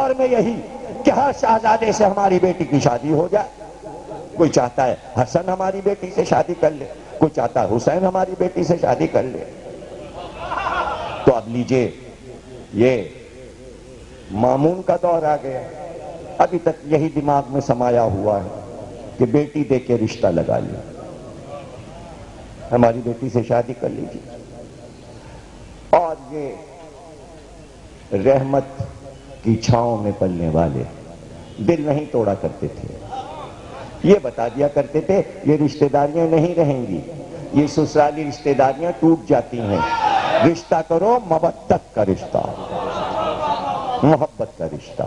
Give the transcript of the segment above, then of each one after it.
سفر میں یہی کہ ہر شہزادے سے ہماری بیٹی کی شادی ہو جائے. کوئی چاہتا ہے حسن ہماری بیٹی سے شادی کر لے, کوئی چاہتا ہے حسین ہماری بیٹی سے شادی کر لے. تو اب لیجئے یہ مامون کا دور آ گیا. ابھی تک یہی دماغ میں سمایا ہوا ہے کہ بیٹی دے کے رشتہ لگا لیا, ہماری بیٹی سے شادی کر لیجیے. اور یہ رحمت کی چھاؤں میں پلنے والے دل نہیں توڑا کرتے تھے. یہ بتا دیا کرتے تھے یہ رشتہ داریاں نہیں رہیں گی, یہ سسرالی رشتہ داریاں ٹوٹ جاتی ہیں. رشتہ کرو مودت کا رشتہ, محبت کا رشتہ.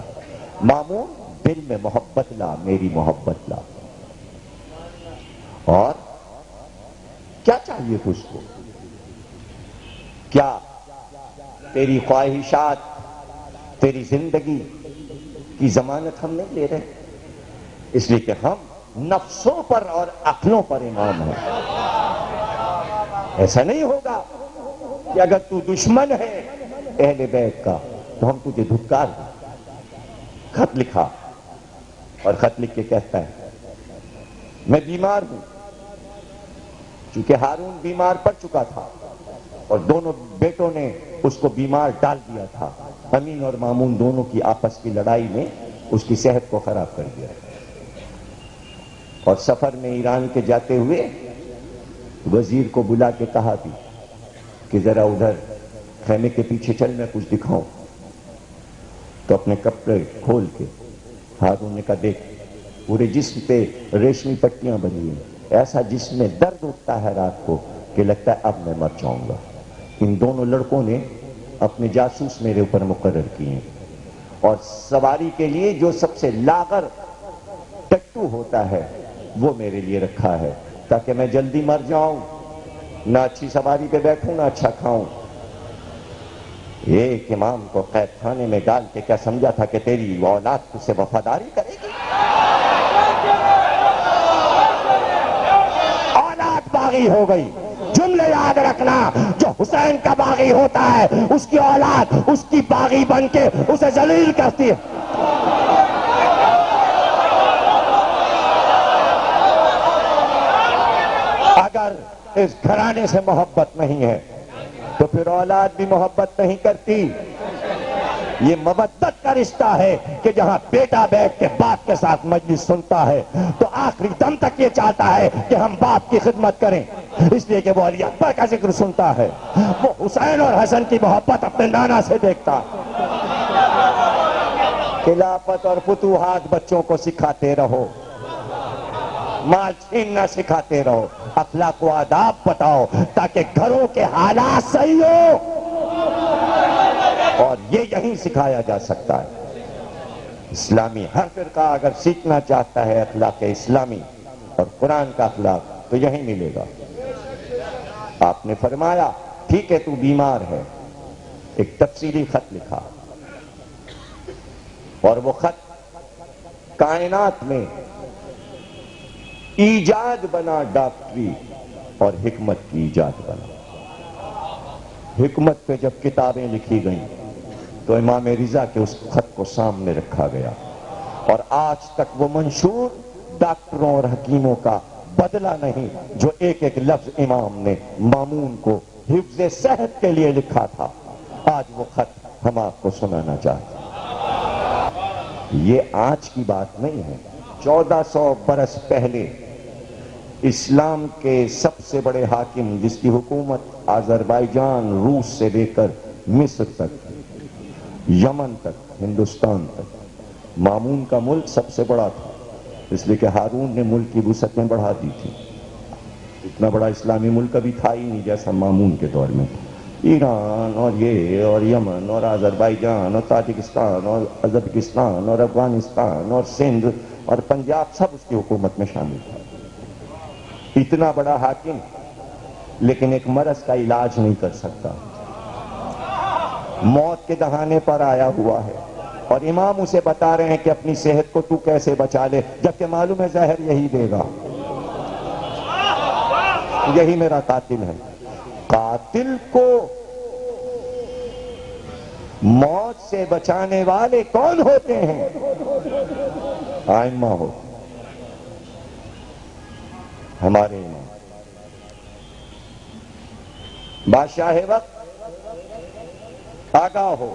مامون دل میں محبت لا, میری محبت لا. اور کیا چاہیے تجھ کو؟ کیا تیری خواہشات, تیری زندگی کی ضمانت ہم نہیں لے رہے؟ اس لیے کہ ہم نفسوں پر اور عقلوں پر امام ہیں. ایسا نہیں ہوگا کہ اگر تو دشمن ہے اہل بیت کا تو ہم تجھے دھتکار دیں. خط لکھا اور خط لکھ کے کہتا ہے میں بیمار ہوں. چونکہ ہارون بیمار پڑ چکا تھا اور دونوں بیٹوں نے اس کو بیمار ڈال دیا تھا. امین اور مامون دونوں کی آپس کی لڑائی میں اس کی صحت کو خراب کر دیا. اور سفر میں ایران کے جاتے ہوئے وزیر کو بلا کے کہا بھی کہ ذرا ادھر خیمے کے پیچھے چل, میں کچھ دکھاؤں. تو اپنے کپڑے کھول کے ہارون نے کہا دیکھ پورے جسم پہ ریشمی پٹیاں بنی ہیں, ایسا جسم میں درد اٹھتا ہے رات کو کہ لگتا ہے اب میں مر جاؤں گا. ان دونوں لڑکوں نے اپنے جاسوس میرے اوپر مقرر کیے ہیں اور سواری کے لیے جو سب سے لاغر ٹٹو ہوتا ہے وہ میرے لیے رکھا ہے تاکہ میں جلدی مر جاؤں, نہ اچھی سواری پہ بیٹھوں نہ اچھا کھاؤں. ایک امام کو قید خانے میں ڈال کے کیا سمجھا تھا کہ تیری اولاد تجھ سے وفاداری کرے گی؟ اولاد باغی ہو گئی. جملے یاد رکھنا, جو حسین کا باغی ہوتا ہے اس کی اولاد اس کی باغی بن کے اسے ذلیل کرتی ہے. اگر اس گھرانے سے محبت نہیں ہے تو پھر اولاد بھی محبت نہیں کرتی. یہ مودت کا رشتہ ہے کہ جہاں بیٹا بیٹھ کے باپ کے ساتھ مجلس سنتا ہے تو آخری دم تک یہ چاہتا ہے کہ ہم باپ کی خدمت کریں, اس لیے کہ وہ علی اکبر کا ذکر سنتا ہے. وہ حسین اور حسن کی محبت اپنے نانا سے دیکھتا. خلافت اور فتوحات بچوں کو سکھاتے رہو, مال چھیننا سکھاتے رہو, اخلاق و آداب بتاؤ تاکہ گھروں کے حالات صحیح ہو. اور یہ یہیں سکھایا جا سکتا ہے. اسلامی ہر فرقہ اگر سیکھنا چاہتا ہے اخلاق اسلامی اور قرآن کا اخلاق تو یہیں ملے گا. آپ نے فرمایا ٹھیک ہے تو بیمار ہے, ایک تفصیلی خط لکھا اور وہ خط کائنات میں ایجاد بنا ڈاکٹری اور حکمت کی ایجاد بنا. حکمت پہ جب کتابیں لکھی گئیں تو امام رضا کے اس خط کو سامنے رکھا گیا اور آج تک وہ منشور ڈاکٹروں اور حکیموں کا بدلہ نہیں جو ایک ایک لفظ امام نے مامون کو حفظ صحت کے لیے لکھا تھا. آج وہ خط ہم آپ کو سنانا چاہتے ہیں. یہ آج کی بات نہیں ہے, 1400 برس پہلے اسلام کے سب سے بڑے حاکم جس کی حکومت آذربائیجان روس سے لے کر مصر تک, یمن تک, ہندوستان تک, مامون کا ملک سب سے بڑا تھا اس لیے کہ ہارون نے ملک کی وسعتیں بڑھا دی تھی. اتنا بڑا اسلامی ملک ابھی تھا ہی نہیں جیسا مامون کے دور میں. ایران اور یہ اور یمن اور آذربائیجان اور تاجکستان اور ازبکستان اور افغانستان اور سندھ اور پنجاب سب اس کی حکومت میں شامل تھا. اتنا بڑا حاکم لیکن ایک مرض کا علاج نہیں کر سکتا, موت کے دہانے پر آیا ہوا ہے اور امام اسے بتا رہے ہیں کہ اپنی صحت کو تو کیسے بچا لے, جبکہ معلوم ہے زہر یہی دے گا, یہی میرا قاتل ہے. قاتل کو موت سے بچانے والے کون ہوتے ہیں؟ آئمہ ہوتے ہیں، ہمارے امام۔ بادشاہ وقت آگاہ ہو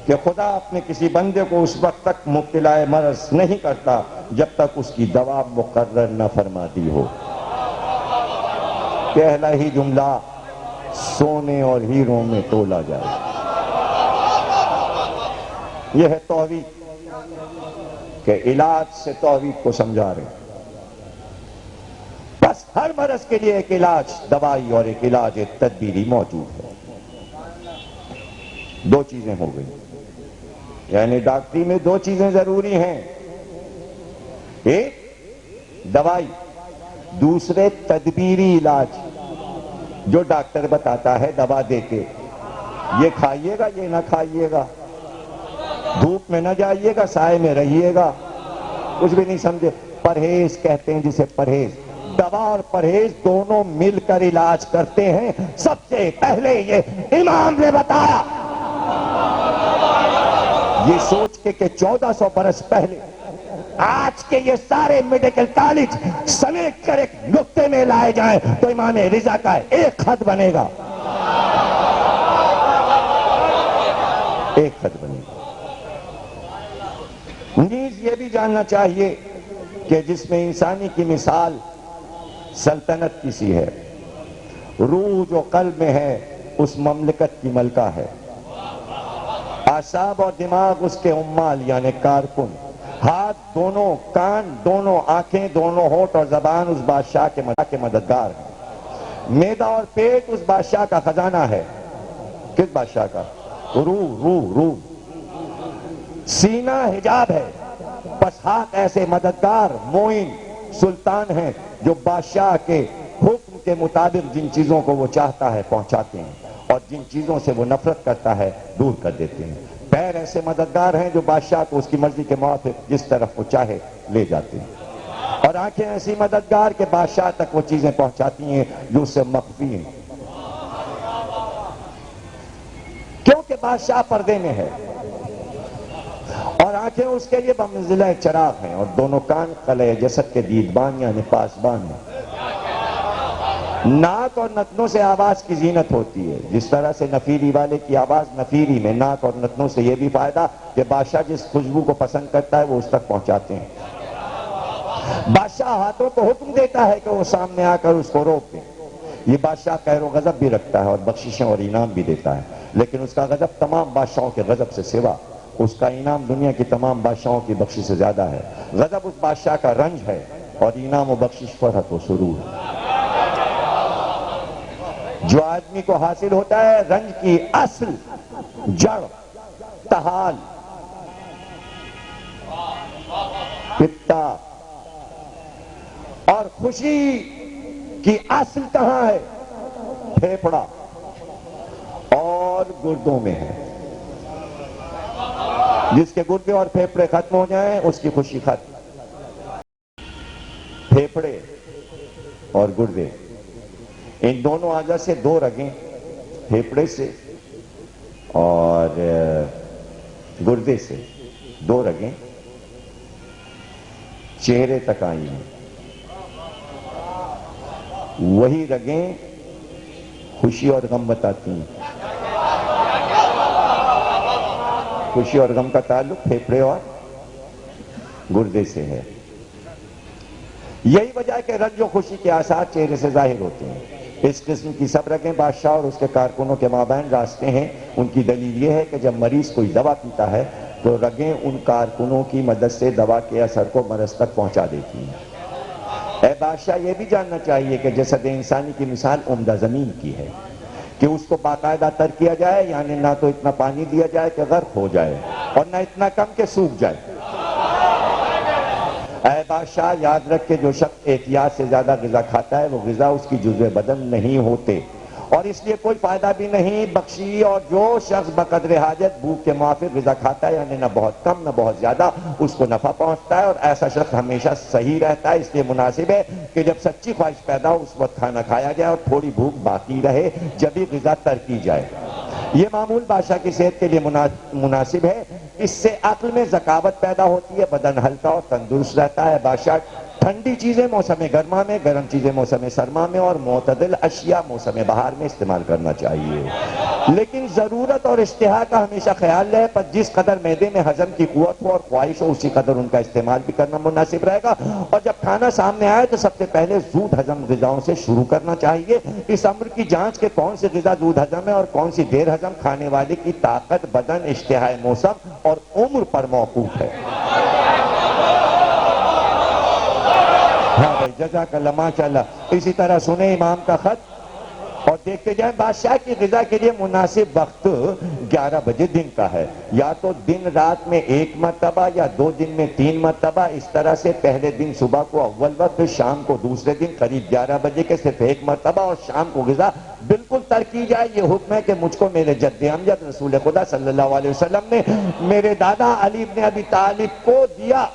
کہ خدا اپنے کسی بندے کو اس وقت تک مبتلا مرض نہیں کرتا جب تک اس کی دوا مقرر نہ فرما دی ہو۔ پہلا ہی جملہ سونے اور ہیروں میں تولا جائے۔ یہ ہے توحید کہ علاج سے توحید کو سمجھا رہے ہیں۔ بس ہر مرض کے لیے ایک علاج دوائی اور ایک علاج تدبیری موجود ہے۔ دو چیزیں ہو گئی، یعنی ڈاکٹری میں دو چیزیں ضروری ہیں، ایک دوائی، دوسرے تدبیری علاج جو ڈاکٹر بتاتا ہے دوا دے کے، یہ کھائیے گا یہ نہ کھائیے گا، دھوپ میں نہ جائیے گا سائے میں رہیے گا، کچھ بھی نہیں سمجھے۔ پرہیز کہتے ہیں جسے، پرہیز۔ دوا اور پرہیز دونوں مل کر علاج کرتے ہیں۔ سب سے پہلے یہ امام نے بتایا، یہ سوچ کے کہ 1400 برس پہلے آج کے یہ سارے میڈیکل کالج سمیٹ کر ایک نقطے میں لائے جائیں تو امام رضا کا ایک خط بنے گا، ایک خط بنے گا۔ نیز یہ بھی جاننا چاہیے کہ جس میں انسانی کی مثال سلطنت کسی ہے، روح جو قلب میں ہے اس مملکت کی ملکہ ہے، اعصاب اور دماغ اس کے عمال یعنی کارکن، ہاتھ دونوں، کان دونوں، آنکھیں دونوں، ہونٹ اور زبان اس بادشاہ کے مددگار ہیں، معدہ اور پیٹ اس بادشاہ کا خزانہ ہے۔ کس بادشاہ کا؟ روح۔ سینہ حجاب ہے، بس ہاتھ ایسے مددگار معین سلطان ہیں جو بادشاہ کے حکم کے مطابق جن چیزوں کو وہ چاہتا ہے پہنچاتے ہیں اور جن چیزوں سے وہ نفرت کرتا ہے دور کر دیتے ہیں۔ پیر ایسے مددگار ہیں جو بادشاہ کو اس کی مرضی کے موافق جس طرف وہ چاہے لے جاتے ہیں، اور آنکھیں ایسی مددگار کہ بادشاہ تک وہ چیزیں پہنچاتی ہیں جو اس سے مخفی ہیں، کیونکہ بادشاہ پردے میں ہے، اور آنکھیں اس کے لیے بمنزلہ چراغ ہیں، اور دونوں کان قلعہ جسد کے دیدبان یعنی پاسبان ہیں۔ ناک اور نتنوں سے آواز کی زینت ہوتی ہے، جس طرح سے نفیری والے کی آواز نفیری میں، ناک اور نتنوں سے یہ بھی فائدہ کہ بادشاہ جس خوشبو کو پسند کرتا ہے وہ اس تک پہنچاتے ہیں۔ بادشاہ ہاتھوں کو حکم دیتا ہے کہ وہ سامنے آ کر اس کو روک دیں۔ یہ بادشاہ قہر و غضب بھی رکھتا ہے اور بخششیں اور انعام بھی دیتا ہے، لیکن اس کا غضب تمام بادشاہوں کے غضب سے سوا، اس کا انعام دنیا کی تمام بادشاہوں کی بخشش سے زیادہ ہے۔ غضب اس بادشاہ کا رنج ہے اور انعام و بخشش فرحت و سرور ہے۔ جو آدمی کو حاصل ہوتا ہے رنج کی اصل، جڑ، تحال، پتا، اور خوشی کی اصل کہاں ہے؟ پھیپھڑا اور گردوں میں ہے۔ جس کے گردے اور پھیپھڑے ختم ہو جائیں اس کی خوشی ختم۔ پھیپھڑے اور گردے، ان دونوں اعضاء سے دو رگیں، پھیپھڑے سے اور گردے سے دو رگیں چہرے تک آئی ہیں۔ وہی رگیں خوشی اور غم بتاتی ہیں۔ خوشی اور غم کا تعلق پھیپھڑے اور گردے سے ہے۔ یہی وجہ ہے کہ رنج و خوشی کے آثار چہرے سے ظاہر ہوتے ہیں۔ اس قسم کی سب رگیں بادشاہ اور اس کے کارکنوں کے مابین راستے ہیں۔ ان کی دلیل یہ ہے کہ جب مریض کوئی دوا پیتا ہے تو رگیں ان کارکنوں کی مدد سے دوا کے اثر کو مرض تک پہنچا دیتی ہیں۔ اے بادشاہ، یہ بھی جاننا چاہیے کہ جسد انسانی کی مثال عمدہ زمین کی ہے کہ اس کو باقاعدہ تر کیا جائے، یعنی نہ تو اتنا پانی دیا جائے کہ غرق ہو جائے اور نہ اتنا کم کہ سوکھ جائے۔ اے بادشاہ، یاد رکھ کہ جو شخص احتیاط سے زیادہ غذا کھاتا ہے وہ غذا اس کی جزو بدن نہیں ہوتے، اور اس لیے کوئی فائدہ بھی نہیں بخشی۔ اور جو شخص بقدر حاجت بھوک کے موافق غذا کھاتا ہے، یعنی نہ بہت کم نہ بہت زیادہ، اس کو نفع پہنچتا ہے، اور ایسا شخص ہمیشہ صحیح رہتا ہے۔ اس لیے مناسب ہے کہ جب سچی خواہش پیدا ہو اس وقت کھانا کھایا جائے اور تھوڑی بھوک باقی رہے جب ہی غذا تر کی جائے۔ یہ معمول بادشاہ کی صحت کے لیے مناسب ہے، اس سے عقل میں ذکاوت پیدا ہوتی ہے، بدن ہلکا اور تندرست رہتا ہے۔ بادشاہ ٹھنڈی چیزیں موسم گرما میں، گرم چیزیں موسم سرما میں اور معتدل اشیاء موسم بہار میں استعمال کرنا چاہیے، لیکن ضرورت اور اشتہا کا ہمیشہ خیال رہے، پر جس قدر معدے میں ہضم کی قوت ہو اور خواہش ہو اسی قدر ان کا استعمال بھی کرنا مناسب رہے گا۔ اور جب کھانا سامنے آئے تو سب سے پہلے زود ہضم غذاؤں سے شروع کرنا چاہیے۔ اس امر کی جانچ کہ کون سی غذا زود ہضم ہے اور کون سی دیر ہضم کھانے والے کی طاقت، بدن، اشتہا موسم اور عمر پر موقوف ہے۔ ہاں بھائی، جزاک اللہ، ماشاءاللہ۔ اسی طرح سنیں امام کا خط اور دیکھتے جائیں۔ بادشاہ کی غذا کے لیے مناسب وقت 11 بجے دن کا ہے، یا تو دن رات میں 1 مرتبہ یا 2 دن میں 3 مرتبہ، اس طرح سے پہلے دن صبح کو اول وقت، پھر شام کو دوسرے دن قریب 11 بجے کے صرف 1 مرتبہ، اور شام کو غذا بالکل ترک کی جائے۔ یہ حکم ہے کہ مجھ کو میرے جد امجد رسول خدا صلی اللہ علیہ وسلم نے میرے دادا علی بن ابی طالب کو دیا۔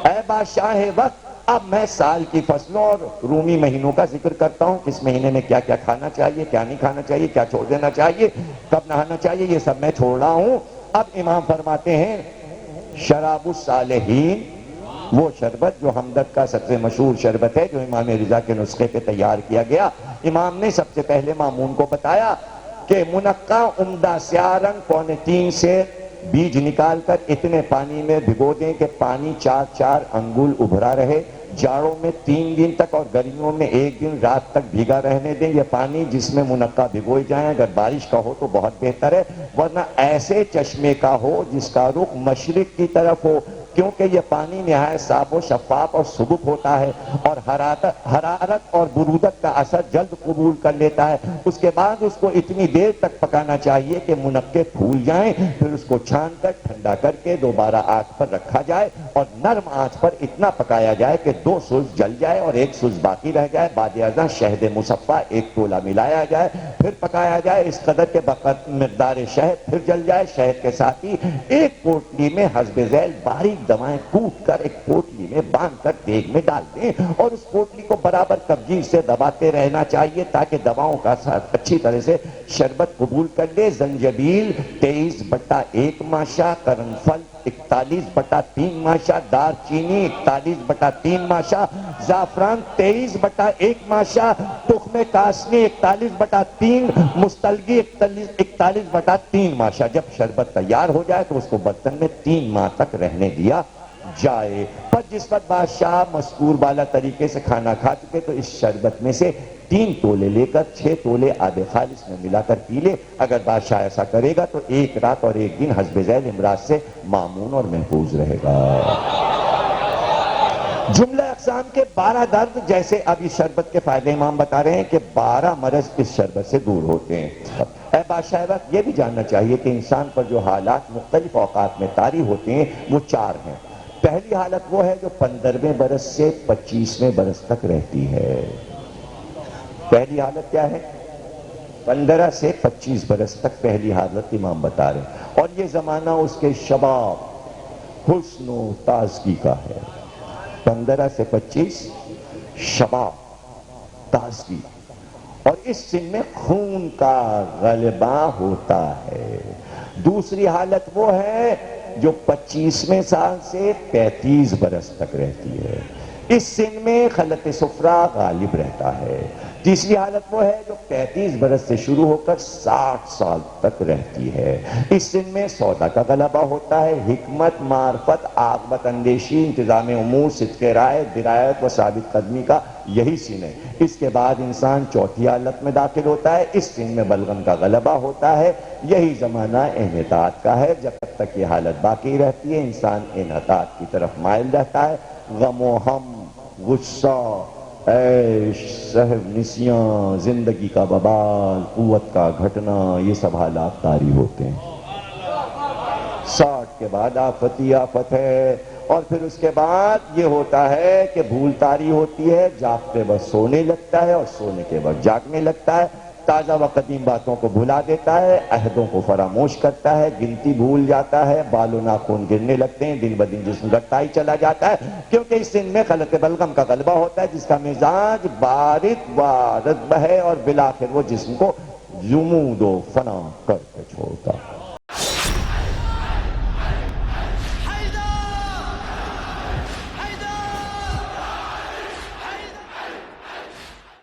اے بادشاہ وقت، اب میں سال کی فصلوں اور رومی مہینوں کا ذکر کرتا ہوں، کس مہینے میں کیا کیا کھانا چاہیے، کیا نہیں کھانا چاہیے، کیا چھوڑ دینا چاہیے، کب نہانا چاہیے، یہ سب میں چھوڑ رہا ہوں۔ اب امام فرماتے ہیں شراب الصالحین، وہ شربت جو ہمدرد کا سب سے مشہور شربت ہے، جو امام رضا کے نسخے پہ تیار کیا گیا۔ امام نے سب سے پہلے مامون کو بتایا کہ منقع عمدہ سیاہ رنگ 2.25 سے بیج نکال کر اتنے پانی میں بھگو دیں کہ پانی 4 انگل ابھرا رہے، جاڑوں میں 3 دن تک اور گرمیوں میں 1 دن رات تک بھیگا رہنے دیں۔ یہ پانی جس میں منقع بھگوئے جائیں، اگر بارش کا ہو تو بہت بہتر ہے، ورنہ ایسے چشمے کا ہو جس کا رخ مشرق کی طرف ہو، کیونکہ یہ پانی نہایت صاف و شفاف اور سبک ہوتا ہے اور حرارت اور برودت کا اثر جلد قبول کر لیتا ہے۔ اس کے بعد اس کو اتنی دیر تک پکانا چاہیے کہ منقع پھول جائیں، پھر اس کو چھان کر ٹھنڈا کر کے دوبارہ آنچ پر رکھا جائے اور نرم آنچ پر اتنا پکایا جائے کہ 2 سوز جل جائے اور 1 سوز باقی رہ جائے۔ بعد ازاں شہد مصفا 1 تولہ ملایا جائے، پھر پکایا جائے اس قدر کے مقدار شہد پھر جل جائے۔ شہد کے ساتھ ہی 1 پوٹلی میں حسب ذیل باریک دوائیں کوٹ کر 1 پوٹلی میں باندھ کر دیگ میں ڈال دیں اور اس پوٹلی کو برابر کبجی سے دباتے رہنا چاہیے تاکہ دواؤں کا ساتھ اچھی طرح سے شربت قبول کر لے۔ زنجبیل 23/1 ماشا، قرنفل 41/3 ماشا، دار چینی 41/3 ماشا، زعفران 23/1 ماشا، تخم کاسنی 41/3، مستلگی 41/3 ماشا۔ جب شربت تیار ہو جائے تو اس کو برتن میں 3 ماہ تک رہنے دیا جائے۔ پر جس وقت بادشاہ مذکور بالا طریقے سے کھانا کھا چکے تو اس شربت میں سے 3 تولے لے کر 6 تولے آب خالص میں ملا کر پی لے۔ اگر بادشاہ ایسا کرے گا تو 1 رات اور 1 دن حسب ذیل امراض سے معمون اور محفوظ رہے گا۔ جملہ اقسام کے 12 درد، جیسے اب اس شربت کے فائدے امام بتا رہے ہیں کہ 12 مرض اس شربت سے دور ہوتے ہیں۔ اے بادشاہ وقت، یہ بھی جاننا چاہیے کہ انسان پر جو حالات مختلف اوقات میں طاری ہوتے ہیں وہ 4 ہیں۔ پہلی حالت وہ ہے جو 15ویں برس سے 25ویں برس تک رہتی ہے۔ پہلی حالت کیا ہے؟ 15 سے 25 برس تک پہلی حالت امام بتا رہے ہیں، اور یہ زمانہ اس کے شباب، حسن و تازگی کا ہے۔ 15 سے 25 شباب، تازگی، اور اس سن میں خون کا غلبہ ہوتا ہے۔ دوسری حالت وہ ہے جو 25ویں سال سے 35 برس تک رہتی ہے، اس سن میں خلط صفرا غالب رہتا ہے۔ تیسری حالت وہ ہے جو 35 برس سے شروع ہو کر 60 سال تک رہتی ہے، اس سن میں سودا کا غلبہ ہوتا ہے، حکمت، معرفت، عاقبت اندیشی، انتظام امور، صدق رائے، درایت و ثابت قدمی کا یہی سن ہے۔ اس کے بعد انسان چوتھی حالت میں داخل ہوتا ہے، اس سن میں بلغم کا غلبہ ہوتا ہے، یہی زمانہ انحطاط کا ہے۔ جب تک یہ حالت باقی رہتی ہے انسان انحطاط کی طرف مائل رہتا ہے۔ غم و ہم، غصہ، عیش، صحب نسیاں، زندگی کا ببال، قوت کا گھٹنا، یہ سب حالات طاری ہوتے ہیں۔ 60 کے بعد آفت ہی آفت ہے، اور پھر اس کے بعد یہ ہوتا ہے کہ بھول طاری ہوتی ہے، جاگتے وقت سونے لگتا ہے اور سونے کے وقت جاگنے لگتا ہے، تازہ و قدیم باتوں کو بھلا دیتا ہے، عہدوں کو فراموش کرتا ہے، گنتی بھول جاتا ہے، بال و ناخن گرنے لگتے ہیں، دن بدن جسم گھٹتا ہی چلا جاتا ہے، کیونکہ اس سن میں خلط بلغم کا غلبہ ہوتا ہے جس کا مزاج بارد و رطب ہے، اور بالآخر وہ جسم کو جمود و فنا کر کے چھوڑتا.